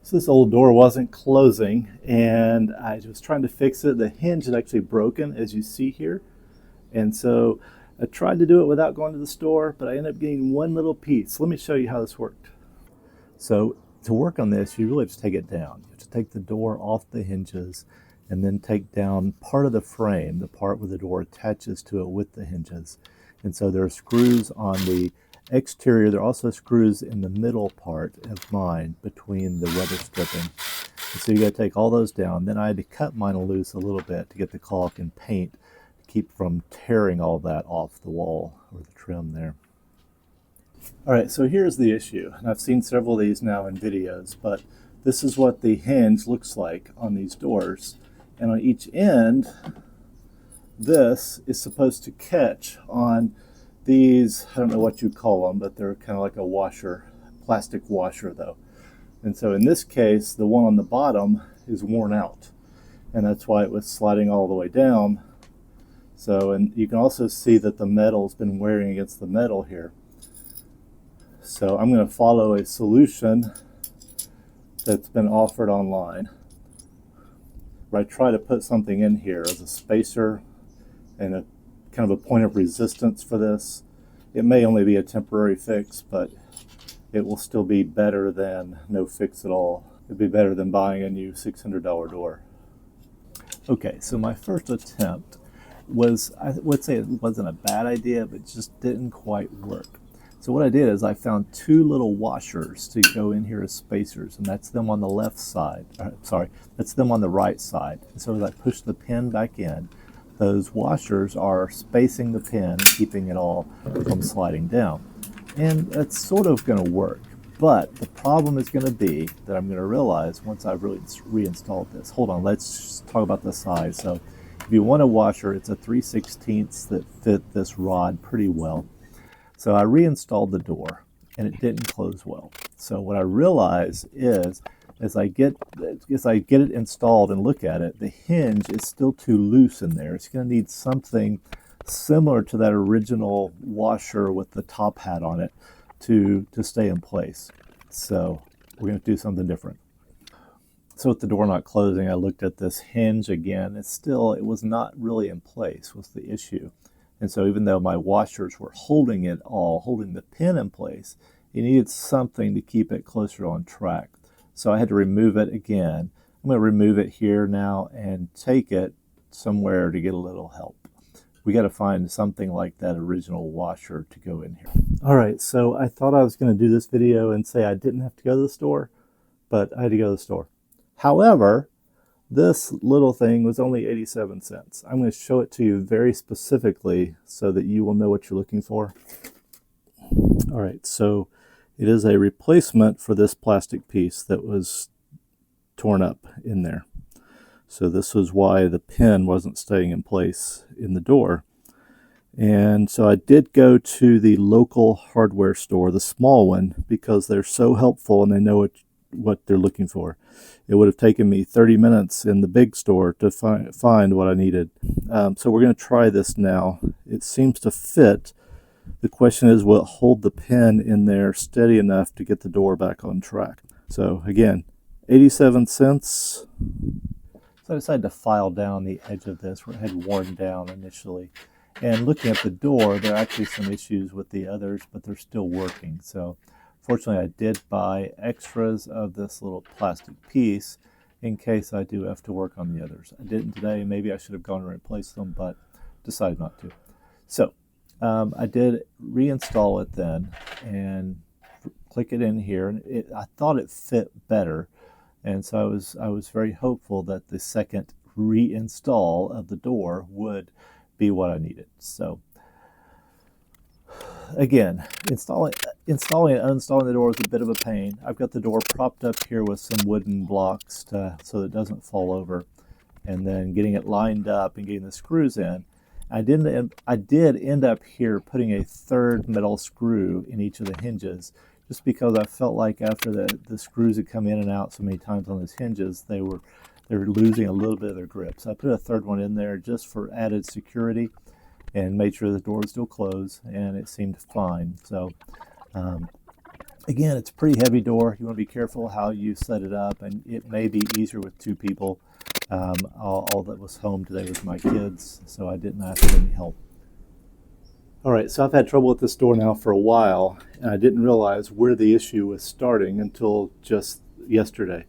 So this old door wasn't closing and I was trying to fix it. The hinge had actually broken, as you see here. And so I tried to do it without going to the store, but I ended up getting one little piece. Let me show you how this worked. So to work on this, you really have to take it down. You have to take the door off the hinges and then take down part of the frame, the part where the door attaches to it with the hinges. And so there are screws on the exterior. There are also screws in the middle part of mine between the weather stripping. And so you got to take all those down. Then I had to cut mine loose a little bit to get the caulk and paint to keep from tearing all that off the wall or the trim there. All right, so here's the issue. And I've seen several of these now in videos, but this is what the hinge looks like on these doors. And on each end, this is supposed to catch on these, I don't know what you call them, but they're kind of like a washer, plastic washer though. And so in this case, the one on the bottom is worn out. And that's why it was sliding all the way down. So, and you can also see that the metal's been wearing against the metal here. So I'm going to follow a solution that's been offered online, where I try to put something in here as a spacer and a kind of a point of resistance for this. It may only be a temporary fix, but it will still be better than no fix at all. It'd be better than buying a new $600 door. Okay, so my first attempt was, I would say it wasn't a bad idea, but it just didn't quite work. So what I did is I found two little washers to go in here as spacers, and that's them on the left side. That's them on the right side. And so as I push the pin back in, those washers are spacing the pin and keeping it all from sliding down. And that's sort of going to work. But the problem is going to be that I'm going to realize once I've really reinstalled this. Hold on, let's just talk about the size. So if you want a washer, it's a 3/16 that fit this rod pretty well. So I reinstalled the door and it didn't close well. So what I realize is, as I get it installed and look at it, the hinge is still too loose in there. It's going to need something similar to that original washer with the top hat on it to stay in place. So we're going to do something different. So with the door not closing, I looked at this hinge again. It was not really in place was the issue. And so even though my washers were holding the pin in place, it needed something to keep it closer on track. So I had to remove it again. I'm going to remove it here now and take it somewhere to get a little help. We got to find something like that original washer to go in here. All right, so I thought I was going to do this video and say I didn't have to go to the store, but I had to go to the store. However, this little thing was only 87 cents. I'm going to show it to you very specifically so that you will know what you're looking for. All right, so it is a replacement for this plastic piece that was torn up in there. So this was why the pin wasn't staying in place in the door. And so I did go to the local hardware store, the small one, because they're so helpful and they know what they're looking for. It would have taken me 30 minutes in the big store to find what I needed. So we're going to try this now. It seems to fit. The question is, will it hold the pin in there steady enough to get the door back on track? So again, 87 cents. So I decided to file down the edge of this where it had worn down initially. And looking at the door, there are actually some issues with the others, but they're still working. So fortunately, I did buy extras of this little plastic piece in case I do have to work on the others. I didn't today. Maybe I should have gone and replaced them, but decided not to. So I did reinstall it then and click it in here. And I thought it fit better. And so I was very hopeful that the second reinstall of the door would be what I needed. So again, installing and uninstalling the door is a bit of a pain. I've got the door propped up here with some wooden blocks so that it doesn't fall over, and then getting it lined up and getting the screws in. I did end up here putting a third metal screw in each of the hinges, just because I felt like after the screws had come in and out so many times on those hinges, they were losing a little bit of their grip. So I put a third one in there just for added security and made sure the door was still closed, and it seemed fine. So Again, it's a pretty heavy door. You want to be careful how you set it up, and it may be easier with two people. All that was home today was my kids, so I didn't ask for any help. All right, so I've had trouble with this door now for a while, and I didn't realize where the issue was starting until just yesterday.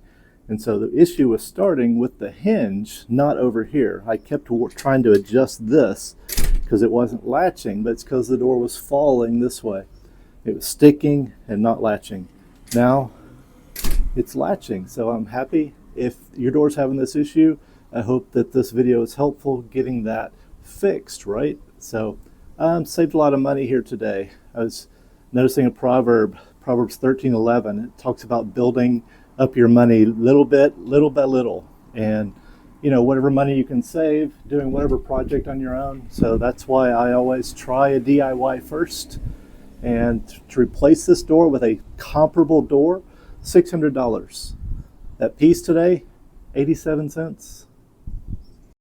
And so the issue was starting with the hinge, not over here. I kept trying to adjust this because it wasn't latching, but it's because the door was falling this way. It was sticking and not latching. Now it's latching, so I'm happy. If your door's having this issue, I hope that this video is helpful getting that fixed, right? So saved a lot of money here today. I was noticing a proverb, Proverbs 13:11. It talks about building up your money little by little. And you know, whatever money you can save, doing whatever project on your own. So that's why I always try a DIY first. And to replace this door with a comparable door, $600. That piece today, 87 cents.